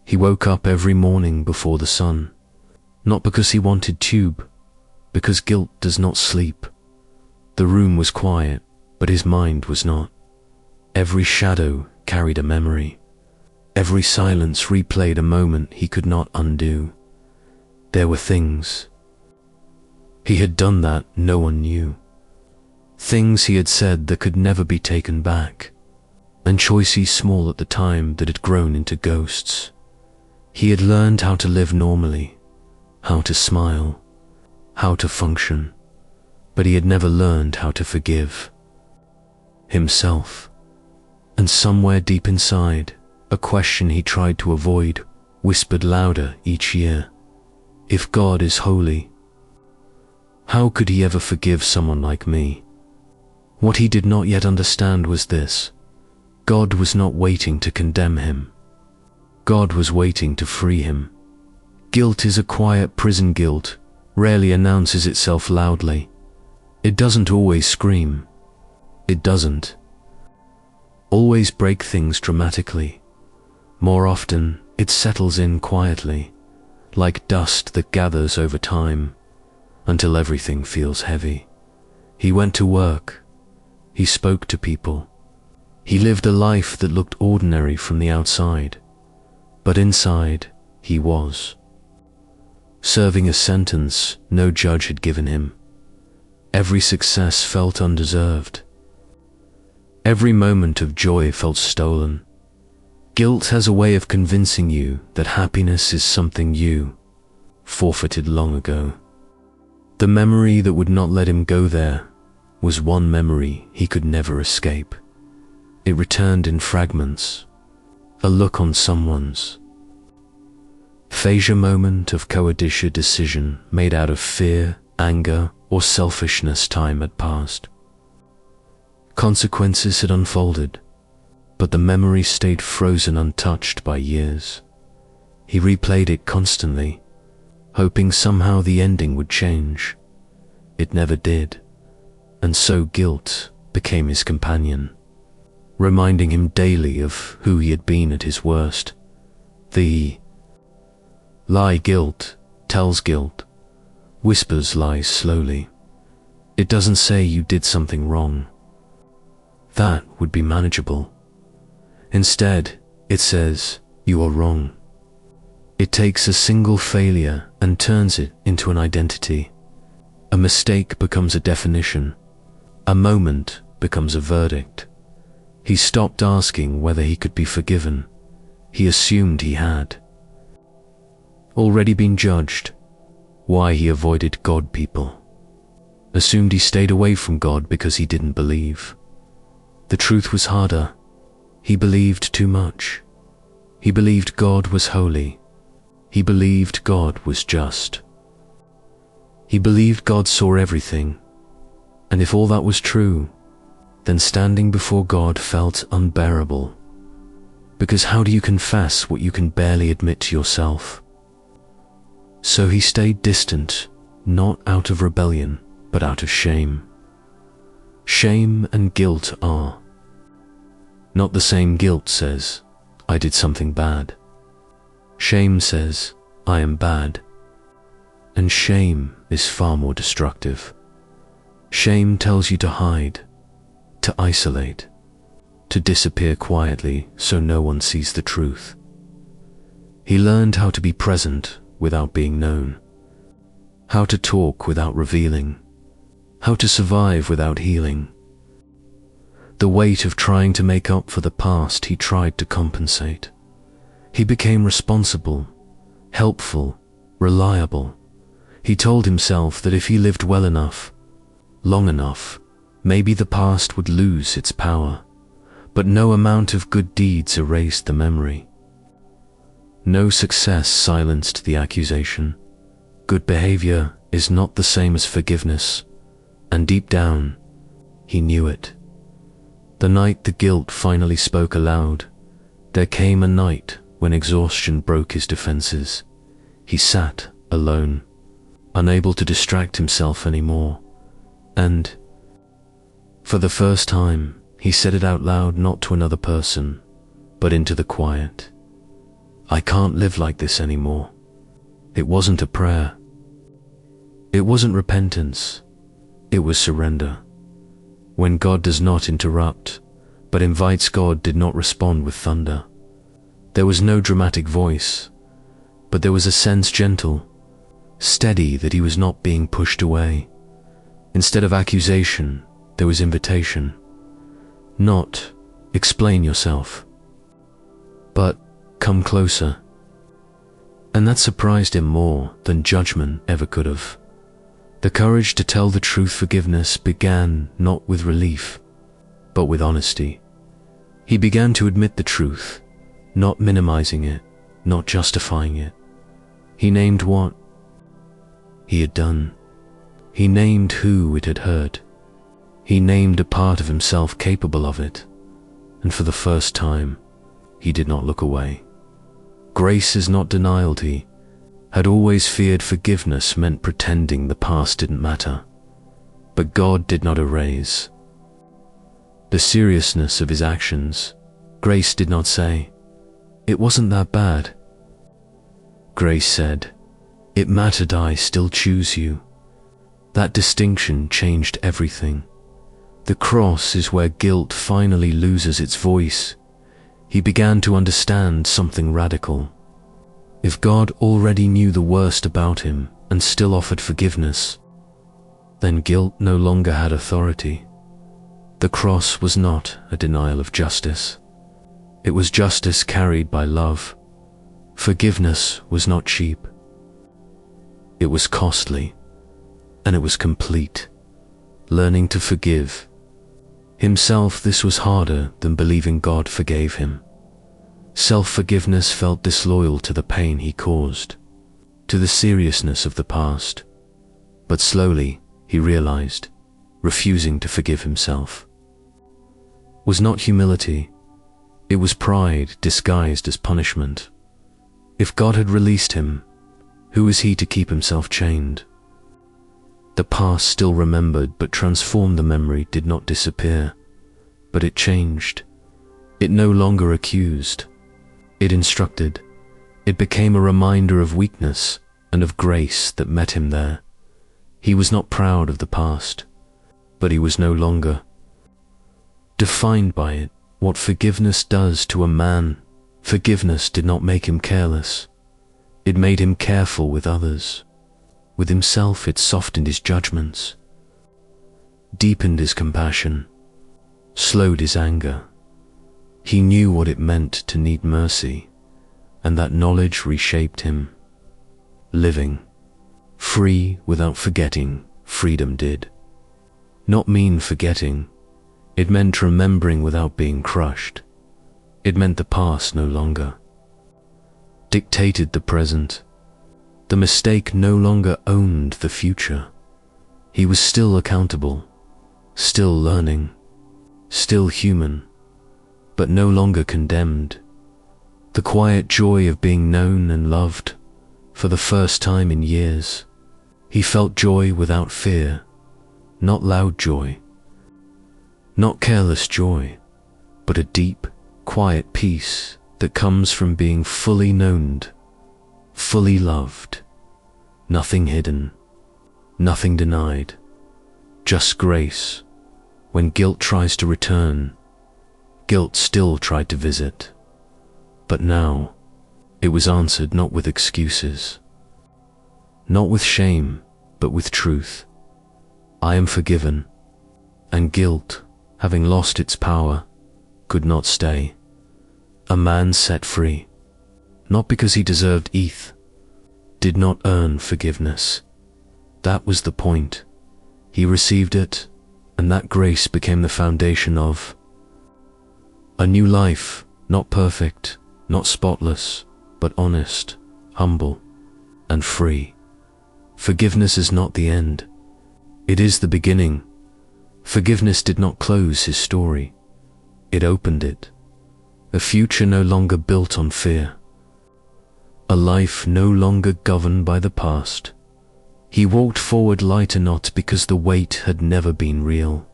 He woke up every morning before the sun, not because he wanted tube, because guilt does not sleep. The room was quiet, but his mind was not. Every shadow carried a memory. Every silence replayed a moment he could not undo. There were things he had done that no one knew. Things he had said that could never be taken back, and choices small at the time that had grown into ghosts. He had learned how to live normally, how to smile, how to function, but he had never learned how to forgive himself. And somewhere deep inside, a question he tried to avoid whispered louder each year. If God is holy, how could he ever forgive someone like me? What he did not yet understand was this: God was not waiting to condemn him. God was waiting to free him. Guilt is a quiet prison. Guilt rarely announces itself loudly. It doesn't always scream. It doesn't always break things dramatically. More often, it settles in quietly, like dust that gathers over time, until everything feels heavy. He went to work. He spoke to people. He lived a life that looked ordinary from the outside, but inside, he was serving a sentence no judge had given him. Every success felt undeserved. Every moment of joy felt stolen. Guilt has a way of convincing you that happiness is something you forfeited long ago. The memory that would not let him go there was one memory he could never escape. It returned in fragments, a look on someone's face, a moment of cowardice, a decision made out of fear, anger, or selfishness. Time had passed. Consequences had unfolded, but the memory stayed frozen, untouched by years. He replayed it constantly, hoping somehow the ending would change. It never did, and so guilt became his companion, reminding him daily of who he had been at his worst. The lie guilt tells guilt whispers lies slowly. It doesn't say you did something wrong. That would be manageable. Instead, it says you are wrong. It takes a single failure and turns it into an identity. A mistake becomes a definition. A moment becomes a verdict. He stopped asking whether he could be forgiven. He assumed he had already been judged. Why he avoided God people. Assumed he stayed away from God because he didn't believe. The truth was harder. He believed too much. He believed God was holy. He believed God was just. He believed God saw everything. And if all that was true, then standing before God felt unbearable. Because how do you confess what you can barely admit to yourself? So he stayed distant, not out of rebellion, but out of shame. Shame and guilt are not the same. Guilt says, I did something bad. Shame says, I am bad. And shame is far more destructive. Shame tells you to hide, to isolate, to disappear quietly so no one sees the truth. He learned how to be present without being known, how to talk without revealing, how to survive without healing. The weight of trying to make up for the past he tried to compensate. He became responsible, helpful, reliable. He told himself that if he lived well enough, long enough, maybe the past would lose its power. But no amount of good deeds erased the memory. No success silenced the accusation. Good behavior is not the same as forgiveness, and deep down, he knew it. The night the guilt finally spoke aloud, there came a night when exhaustion broke his defenses. He sat alone, unable to distract himself anymore, and, for the first time, he said it out loud, not to another person, but into the quiet. I can't live like this anymore. It wasn't a prayer. It wasn't repentance. It was surrender. When God does not interrupt, but invites, God did not respond with thunder. There was no dramatic voice, but there was a sense, gentle, steady, that he was not being pushed away. Instead of accusation, there was invitation. Not, explain yourself, but come closer. And that surprised him more than judgment ever could have. The courage to tell the truth. Forgiveness began not with relief, but with honesty. He began to admit the truth, not minimizing it, not justifying it. He named what he had done. He named who it had hurt. He named a part of himself capable of it, and for the first time, he did not look away. Grace is not denial. He had always feared forgiveness meant pretending the past didn't matter, but God did not erase the seriousness of his actions. Grace did not say, "It wasn't that bad." Grace said, "It mattered, I still choose you." That distinction changed everything. The cross is where guilt finally loses its voice. He began to understand something radical. If God already knew the worst about him and still offered forgiveness, then guilt no longer had authority. The cross was not a denial of justice. It was justice carried by love. Forgiveness was not cheap. It was costly, and it was complete. Learning to forgive himself, this was harder than believing God forgave him. Self-forgiveness felt disloyal to the pain he caused, to the seriousness of the past. But slowly, he realized, refusing to forgive himself was not humility. It was pride disguised as punishment. If God had released him, who was he to keep himself chained? The past still remembered, but transformed. The memory did not disappear, but it changed. It no longer accused. It instructed. It became a reminder of weakness and of grace that met him there. He was not proud of the past, but he was no longer defined by it. What forgiveness does to a man, forgiveness did not make him careless. It made him careful with others. With himself, it softened his judgments, deepened his compassion, slowed his anger. He knew what it meant to need mercy, and that knowledge reshaped him. Living free without forgetting, freedom did not mean forgetting. It meant remembering without being crushed. It meant the past no longer dictated the present. The mistake no longer owned the future. He was still accountable, still learning, still human, but no longer condemned. The quiet joy of being known and loved for the first time in years. He felt joy without fear, not loud joy, not careless joy, but a deep, quiet peace that comes from being fully known, fully loved. Nothing hidden, nothing denied, just grace. When guilt tries to return, guilt still tried to visit. But now, it was answered not with excuses, not with shame, but with truth. I am forgiven, and guilt, having lost its power, could not stay. A man set free, not because he deserved ETH, did not earn forgiveness. That was the point. He received it, and that grace became the foundation of a new life, not perfect, not spotless, but honest, humble, and free. Forgiveness is not the end. It is the beginning. Forgiveness did not close his story. It opened it. A future no longer built on fear. A life no longer governed by the past. He walked forward lighter, not because the weight had never been real,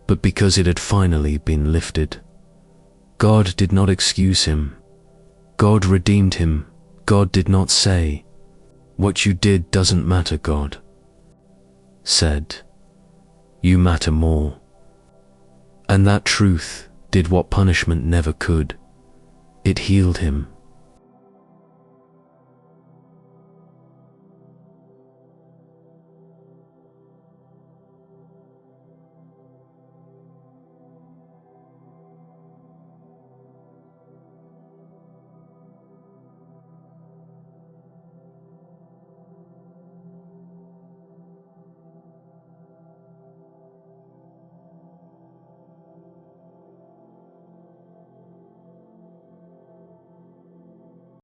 but because it had finally been lifted. God did not excuse him. God redeemed him. God did not say, "What you did doesn't matter." God said, "You matter more." And that truth did what punishment never could. It healed him.